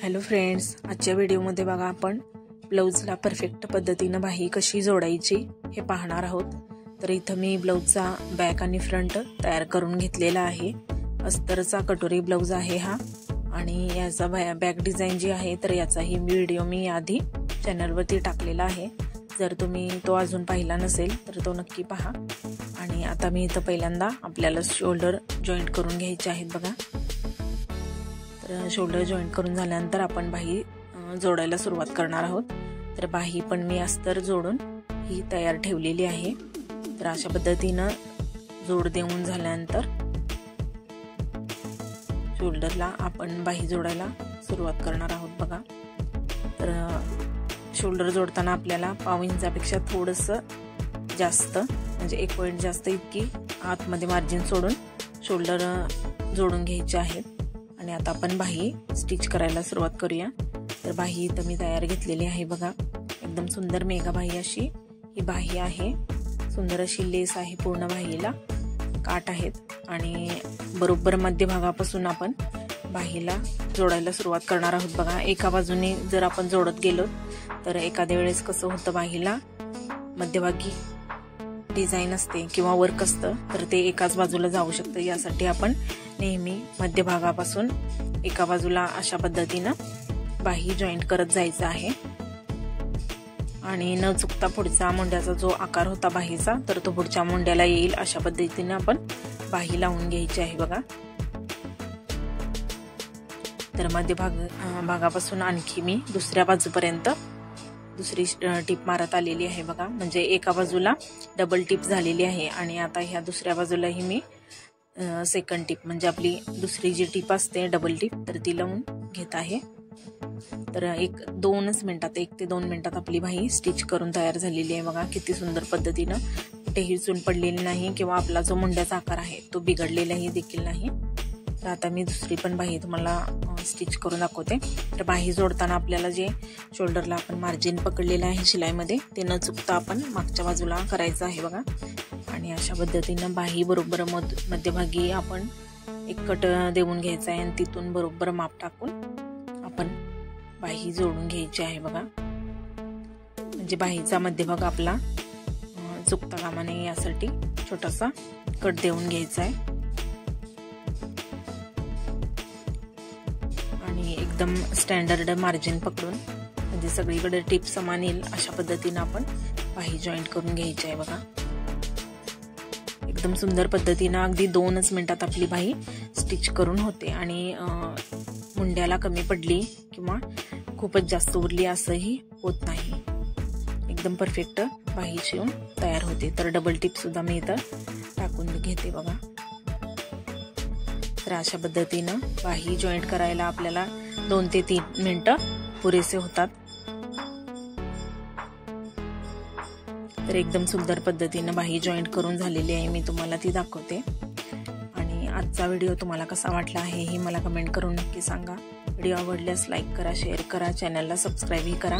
Hello friends, आजच्या व्हिडिओमध्ये बघा आपण ब्लाउजला परफेक्ट पद्धतीने बाही कशी जोडायची हे पाहणार आहोत। तर इथं मी ब्लाउजचा बॅक आणि फ्रंट तयार करून घेतलेला आहे। अस्तरचा कटोरी ब्लाउज आहे हा आणि याचा बॅक डिझाइन जी आहे तर याचाही व्हिडिओ मी आधी चॅनलवरती टाकलेला आहे। जर तुम्ही तो अजून पाहिला नसेल तर तो नक्की पहा। आणि आता मी इथं पहिल्यांदा आपल्याला शोल्डर जॉईंट करून घ्यायचे आहेत बघा। तर शोल्डर जॉईंट करून झाल्यानंतर आपण बाही जोडायला सुरुवात करणार आहोत। तर बाही पण मी अस्तर जोडून ही तयार ठेवलेली आहे। तर अशा पद्धतीने जोड देऊन झाल्यानंतर शोल्डरला आपण बाही जोडायला सुरुवात करणार आहोत बघा। तर शोल्डर जोडताना आपल्याला पाव इंचापेक्षा थोडंसं जास्त म्हणजे 1 पॉइंट जास्त इतकी आतमध्ये मार्जिन सोडून शोल्डर जोडून घ्यायचे आहेत। आणि आता आपण बाही स्टिच करायला सुरुवात करूया। तर बाही इथं मी तयार घेतलेली आहे बघा। एकदम सुंदर मेगा बाही अशी ही बाही आहे। सुंदर अशी लेस आहे, पूर्ण बाहीला काठ आहेत आणि बरोबर मध्यभागापासून आपण बाहीला जोडायला सुरुवात करणार आहोत बघा। एका बाजूने जर आपण जोडत गेलो तर एखाद्या वेळेस कसं होतं, बाहीला मध्यभागी डिझाइन असते किंवा वर्क असतं तर ते एकाच बाजूला जाऊ शकतं। यासाठी आपण नेहमी मध्यभागापासून एका बाजूला अशा पद्धतीने बाही जॉईंट करत जायचं आहे। आणि न चुकता पुढचा मुंड्याचा जो आकार होता बाहीचा तर तो पुढच्या मुंड्याला येईल अशा पद्धतीने आपण बाही लावून घ्यायची आहे बघा। तर भागापासून आणखी मी दुसऱ्या बाजूपर्यंत दुसरी टिप मारत आलेली आहे बघा। म्हणजे एका बाजूला डबल टिप झालेली आहे आणि आता ह्या दुसऱ्या बाजूलाही मी सेकंड टिप म्हणजे आपली दुसरी जी टिप असते डबल टिप तर ती लावून घेत आहे। तर 1 ते 2 मिनिटात आपली बाही स्टिच करून तयार झालेली आहे बघा। किती सुंदर पद्धतीने कुठेही चून पडलेली नाही किंवा आपला जो मुंड्याचा आकार आहे तो बिघडलेलाही देखील नाही। तर आता मी दुसरी पण बाही तुम्हाला स्टिच करून दाखवते। तर बाही जोडताना आपल्याला जे शोल्डरला आपण मार्जिन पकडलेलं आहे शिलाईमध्ये ते न चुकता आपण मागच्या बाजूला करायचं आहे बघा। आणि अशा पद्धतीने बाही बरोबर मध्यभागी आपण एक कट देऊन घ्यायचा आहे आणि तिथून बरोबर माप टाकून आपण बाही जोडून घ्यायची आहे बघा। म्हणजे बाहीचा मध्यभाग आपला चुकता कामा नये यासाठी छोटासा कट देऊन घ्यायचा आहे। आणि एकदम स्टँडर्ड मार्जिन पकडून म्हणजे सगळीकडे टिप समान येईल अशा पद्धतीने आपण बाही जॉईंट करून घ्यायची आहे बघा। एकदम सुंदर पद्धतीने अगदी 2च मिनिटात आपली बाही स्टिच करून होते आणि मुंड्याला कमी पडली किंवा खूपच जास्त उरली असंही होत नाही। एकदम परफेक्ट बाही शिवून तयार होते। तर डबल टिप सुद्धा मी इथं टाकून घेते बघा। तर अशा पद्धतीने बाही जॉईंट करायला आपल्याला 2 ते 3 मिनिटं पुरेसे होतात। तर एकदम सुंदर पद्धतीने बाही जॉईंट करून झालेली आहे, मी तुम्हाला ती दाखवते। आणि आजचा व्हिडिओ तुम्हाला कसा वाटला आहे हे मला कमेंट करून नक्की सांगा। व्हिडिओ आवडल्यास लाईक करा, शेअर करा, चॅनलला सबस्क्राईबही करा।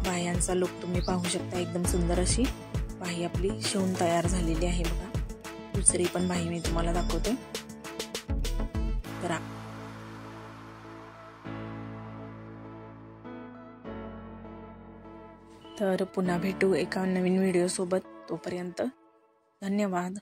बाह्यांचा लुक तुम्ही पाहू शकता, एकदम सुंदर अशी बाही आपली शिवून तयार झालेली आहे बघा। दुसरी पण बाही मी तुम्हाला दाखवते। तर पुन्हा भेटू एका नवीन व्हिडिओ सोबत। तोपर्यंत धन्यवाद।